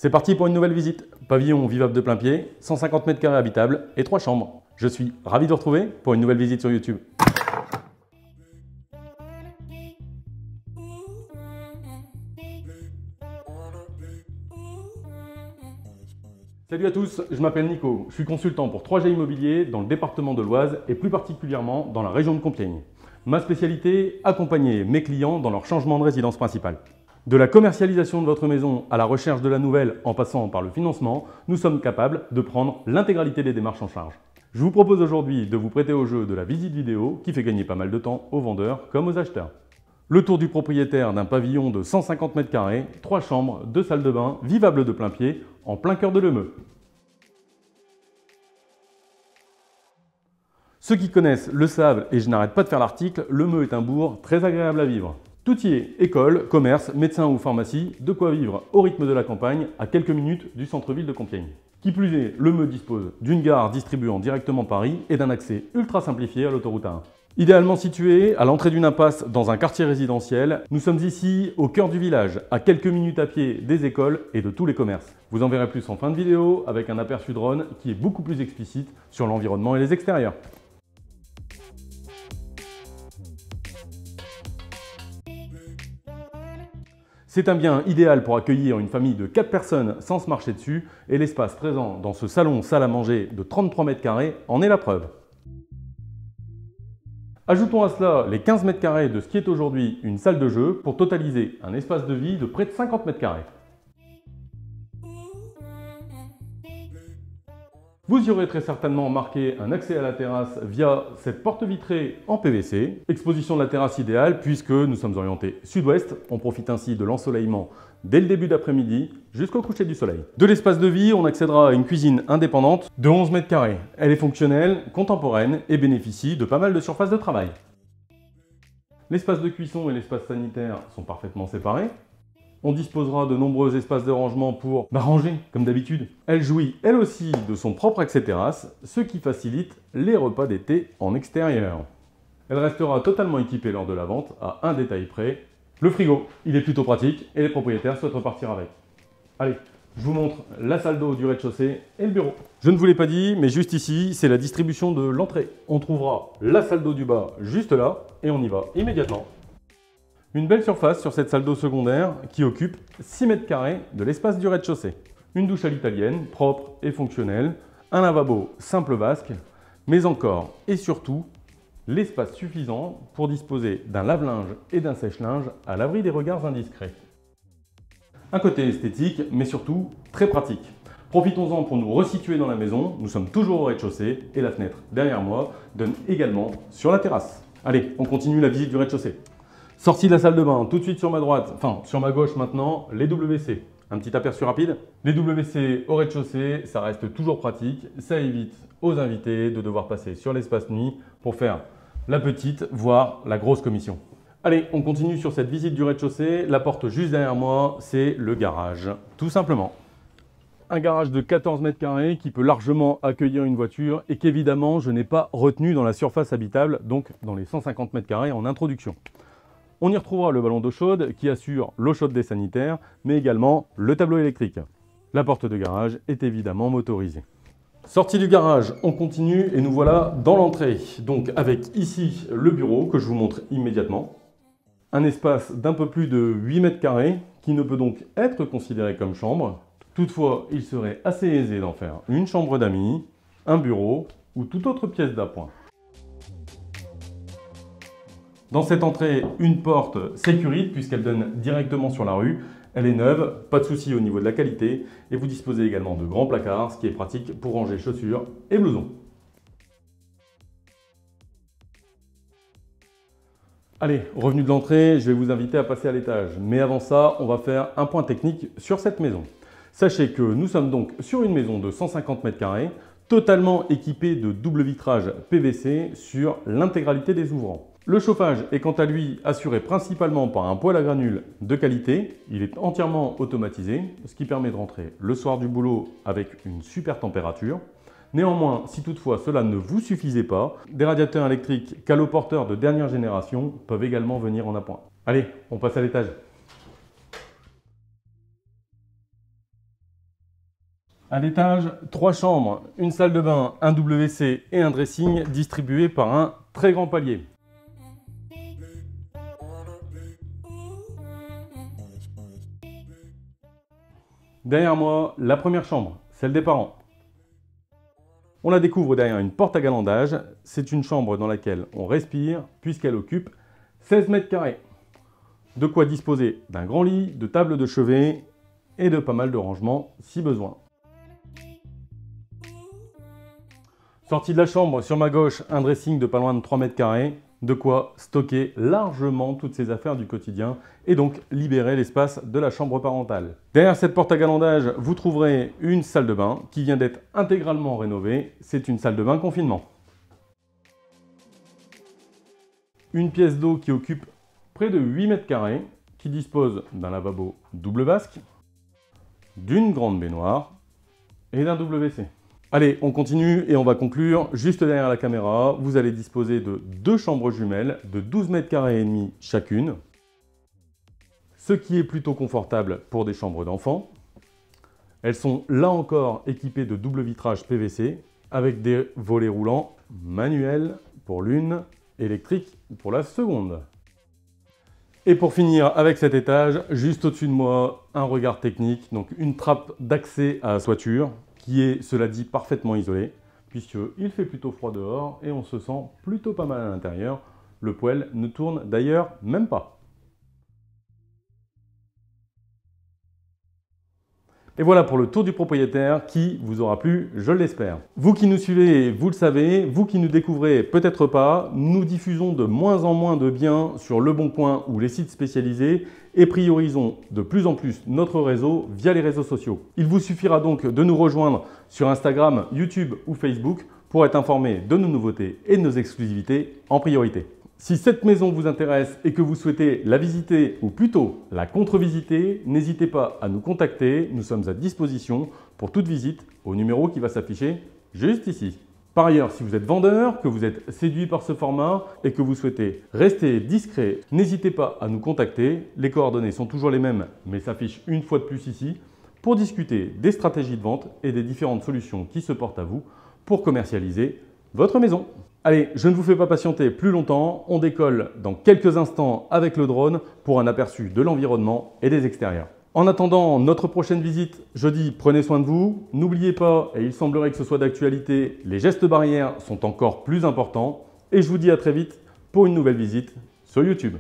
C'est parti pour une nouvelle visite. Pavillon vivable de plein pied, 150 m² habitable et 3 chambres. Je suis ravi de vous retrouver pour une nouvelle visite sur YouTube. Salut à tous, je m'appelle Nico, je suis consultant pour 3G Immobilier dans le département de l'Oise et plus particulièrement dans la région de Compiègne. Ma spécialité, accompagner mes clients dans leur changement de résidence principale. De la commercialisation de votre maison à la recherche de la nouvelle en passant par le financement, nous sommes capables de prendre l'intégralité des démarches en charge. Je vous propose aujourd'hui de vous prêter au jeu de la visite vidéo qui fait gagner pas mal de temps aux vendeurs comme aux acheteurs. Le tour du propriétaire d'un pavillon de 150 m², 3 chambres, 2 salles de bain, vivable de plein pied, en plein cœur de l'Eumeux. Ceux qui connaissent le savent et je n'arrête pas de faire l'article, l'Eumeux est un bourg très agréable à vivre. Tout y est, école, commerce, médecin ou pharmacie, de quoi vivre au rythme de la campagne, à quelques minutes du centre-ville de Compiègne. Qui plus est, l'Eumeux dispose d'une gare distribuant directement Paris et d'un accès ultra simplifié à l'autoroute A1. Idéalement situé à l'entrée d'une impasse dans un quartier résidentiel, nous sommes ici au cœur du village, à quelques minutes à pied des écoles et de tous les commerces. Vous en verrez plus en fin de vidéo avec un aperçu drone qui est beaucoup plus explicite sur l'environnement et les extérieurs. C'est un bien idéal pour accueillir une famille de 4 personnes sans se marcher dessus et l'espace présent dans ce salon-salle à manger de 33 m² en est la preuve. Ajoutons à cela les 15 m² de ce qui est aujourd'hui une salle de jeu pour totaliser un espace de vie de près de 50 m². Vous y aurez très certainement marqué un accès à la terrasse via cette porte vitrée en PVC. Exposition de la terrasse idéale puisque nous sommes orientés sud-ouest. On profite ainsi de l'ensoleillement dès le début d'après-midi jusqu'au coucher du soleil. De l'espace de vie, on accédera à une cuisine indépendante de 11 m². Elle est fonctionnelle, contemporaine et bénéficie de pas mal de surface de travail. L'espace de cuisson et l'espace sanitaire sont parfaitement séparés. On disposera de nombreux espaces de rangement pour ranger, comme d'habitude. Elle jouit, elle aussi, de son propre accès terrasse, ce qui facilite les repas d'été en extérieur. Elle restera totalement équipée lors de la vente, à un détail près. Le frigo, il est plutôt pratique et les propriétaires souhaitent repartir avec. Allez, je vous montre la salle d'eau du rez-de-chaussée et le bureau. Je ne vous l'ai pas dit, mais juste ici, c'est la distribution de l'entrée. On trouvera la salle d'eau du bas juste là et on y va immédiatement. Une belle surface sur cette salle d'eau secondaire qui occupe 6 m² de l'espace du rez-de-chaussée. Une douche à l'italienne, propre et fonctionnelle, un lavabo simple vasque, mais encore et surtout, l'espace suffisant pour disposer d'un lave-linge et d'un sèche-linge à l'abri des regards indiscrets. Un côté esthétique, mais surtout très pratique. Profitons-en pour nous resituer dans la maison, nous sommes toujours au rez-de-chaussée et la fenêtre derrière moi donne également sur la terrasse. Allez, on continue la visite du rez-de-chaussée. Sortie de la salle de bain, tout de suite sur ma droite, enfin sur ma gauche maintenant, les WC. Un petit aperçu rapide. Les WC au rez-de-chaussée, ça reste toujours pratique. Ça évite aux invités de devoir passer sur l'espace nuit pour faire la petite, voire la grosse commission. Allez, on continue sur cette visite du rez-de-chaussée. La porte juste derrière moi, c'est le garage, tout simplement. Un garage de 14 m² qui peut largement accueillir une voiture et qu'évidemment je n'ai pas retenu dans la surface habitable, donc dans les 150 m² en introduction. On y retrouvera le ballon d'eau chaude qui assure l'eau chaude des sanitaires, mais également le tableau électrique. La porte de garage est évidemment motorisée. Sortie du garage, on continue et nous voilà dans l'entrée. Donc avec ici le bureau que je vous montre immédiatement. Un espace d'un peu plus de 8 m² qui ne peut donc être considéré comme chambre. Toutefois, il serait assez aisé d'en faire une chambre d'amis, un bureau ou toute autre pièce d'appoint. Dans cette entrée, une porte sécurite puisqu'elle donne directement sur la rue. Elle est neuve, pas de souci au niveau de la qualité et vous disposez également de grands placards, ce qui est pratique pour ranger chaussures et blousons. Allez, revenu de l'entrée, je vais vous inviter à passer à l'étage. Mais avant ça, on va faire un point technique sur cette maison. Sachez que nous sommes donc sur une maison de 150 m², totalement équipée de double vitrage PVC sur l'intégralité des ouvrants. Le chauffage est quant à lui assuré principalement par un poêle à granules de qualité. Il est entièrement automatisé, ce qui permet de rentrer le soir du boulot avec une super température. Néanmoins, si toutefois cela ne vous suffisait pas, des radiateurs électriques caloporteurs de dernière génération peuvent également venir en appoint. Allez, on passe à l'étage. À l'étage, 3 chambres, une salle de bain, un WC et un dressing distribués par un très grand palier. Derrière moi, la première chambre, celle des parents. On la découvre derrière une porte à galandage. C'est une chambre dans laquelle on respire puisqu'elle occupe 16 mètres carrés. De quoi disposer d'un grand lit, de tables de chevet et de pas mal de rangements si besoin. Sortie de la chambre, sur ma gauche, un dressing de pas loin de 3 mètres carrés, de quoi stocker largement toutes ses affaires du quotidien et donc libérer l'espace de la chambre parentale. Derrière cette porte à galandage, vous trouverez une salle de bain qui vient d'être intégralement rénovée. C'est une salle de bain confinement. Une pièce d'eau qui occupe près de 8 mètres carrés, qui dispose d'un lavabo double vasque, d'une grande baignoire et d'un WC. Allez, on continue et on va conclure. Juste derrière la caméra, vous allez disposer de 2 chambres jumelles de 12 mètres carrés et demi chacune, ce qui est plutôt confortable pour des chambres d'enfants. Elles sont là encore équipées de double vitrage PVC avec des volets roulants manuels pour l'une, électrique pour la seconde. Et pour finir avec cet étage, juste au-dessus de moi, un regard technique, donc une trappe d'accès à la toiture, qui est, cela dit, parfaitement isolé, puisqu'il fait plutôt froid dehors et on se sent plutôt pas mal à l'intérieur. Le poêle ne tourne d'ailleurs même pas. Et voilà pour le tour du propriétaire qui vous aura plu, je l'espère. Vous qui nous suivez, vous le savez, vous qui nous découvrez, peut-être pas, nous diffusons de moins en moins de biens sur Le Bon Coin ou les sites spécialisés et priorisons de plus en plus notre réseau via les réseaux sociaux. Il vous suffira donc de nous rejoindre sur Instagram, YouTube ou Facebook pour être informé de nos nouveautés et de nos exclusivités en priorité. Si cette maison vous intéresse et que vous souhaitez la visiter ou plutôt la contre-visiter, n'hésitez pas à nous contacter. Nous sommes à disposition pour toute visite au numéro qui va s'afficher juste ici. Par ailleurs, si vous êtes vendeur, que vous êtes séduit par ce format et que vous souhaitez rester discret, n'hésitez pas à nous contacter. Les coordonnées sont toujours les mêmes, mais s'affichent une fois de plus ici pour discuter des stratégies de vente et des différentes solutions qui se portent à vous pour commercialiser votre maison. Allez, je ne vous fais pas patienter plus longtemps, on décolle dans quelques instants avec le drone pour un aperçu de l'environnement et des extérieurs. En attendant notre prochaine visite, je dis prenez soin de vous, n'oubliez pas, et il semblerait que ce soit d'actualité, les gestes barrières sont encore plus importants et je vous dis à très vite pour une nouvelle visite sur YouTube.